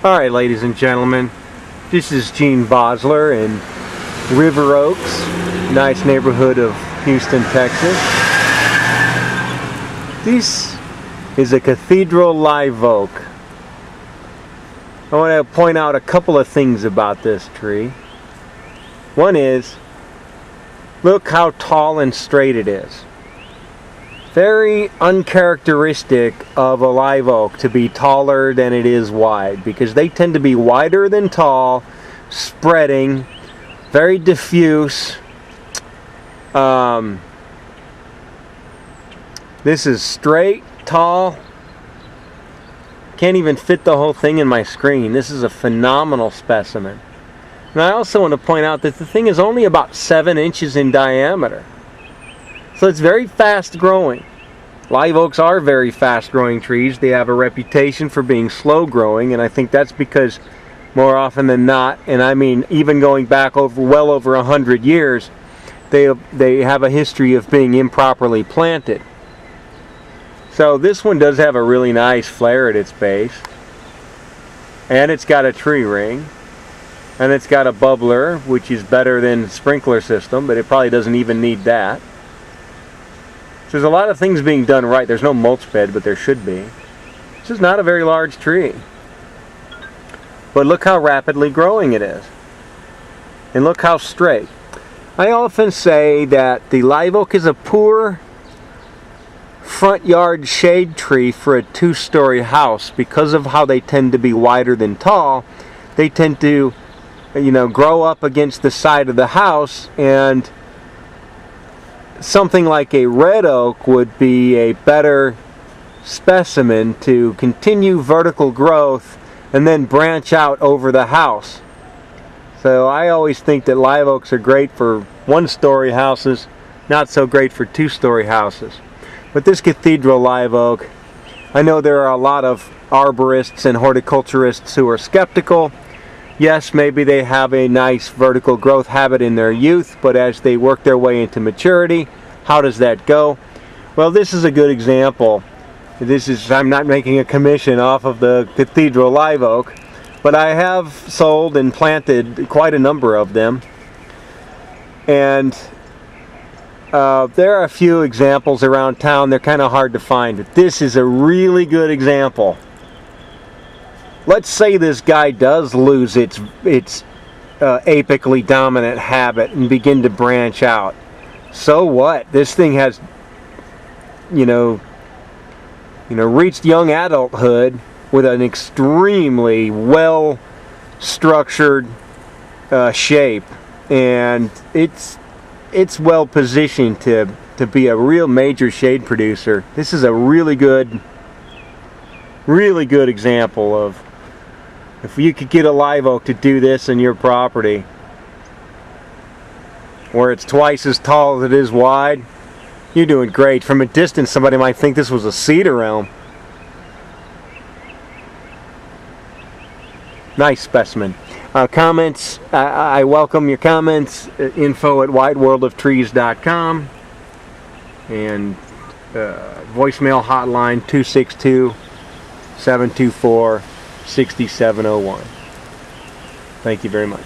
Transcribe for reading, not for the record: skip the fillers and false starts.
Alright, ladies and gentlemen, this is Gene Basler in River Oaks, nice neighborhood of Houston, Texas. This is a Cathedral live oak. I want to point out a couple of things about this tree. One is, look how tall and straight it is. Very uncharacteristic of a live oak to be taller than it is wide, because they tend to be wider than tall, spreading, very diffuse. This is straight, tall. Can't even fit the whole thing in my screen. This is a phenomenal specimen. And I also want to point out that the thing is only about 7 inches in diameter. So it's very fast growing. Live oaks are very fast growing trees. They have a reputation for being slow growing, and I think that's because more often than not, and I mean even going back well over 100 years, they have a history of being improperly planted. So this one does have a really nice flare at its base, and it's got a tree ring, and it's got a bubbler, which is better than sprinkler system, but it probably doesn't even need that. So there's a lot of things being done right. There's no mulch bed, but there should be. This is not a very large tree, but look how rapidly growing it is, and look how straight. I often say that the live oak is a poor front yard shade tree for a 2-story house because of how they tend to be wider than tall. They tend to, grow up against the side of the house, and something like a red oak would be a better specimen to continue vertical growth and then branch out over the house. So I always think that live oaks are great for 1-story houses, not so great for 2-story houses. But this Cathedral live oak, I know there are a lot of arborists and horticulturists who are skeptical. Yes, maybe they have a nice vertical growth habit in their youth, but as they work their way into maturity, how does that go? Well, this is a good example. I'm not making a commission off of the Cathedral live oak, but I have sold and planted quite a number of them. And there are a few examples around town. They're kind of hard to find, but this is a really good example. Let's say this guy does lose its apically dominant habit and begin to branch out. So what? This thing has, reached young adulthood with an extremely well structured shape, and it's well positioned to be a real major shade producer. This is a really good example of, if you could get a live oak to do this in your property, where it's twice as tall as it is wide, you're doing great. From a distance, somebody might think this was a cedar elm. Nice specimen. Comments, I welcome your comments. info@wideworldoftrees.com, and voicemail hotline 262-724-6701. Thank you very much.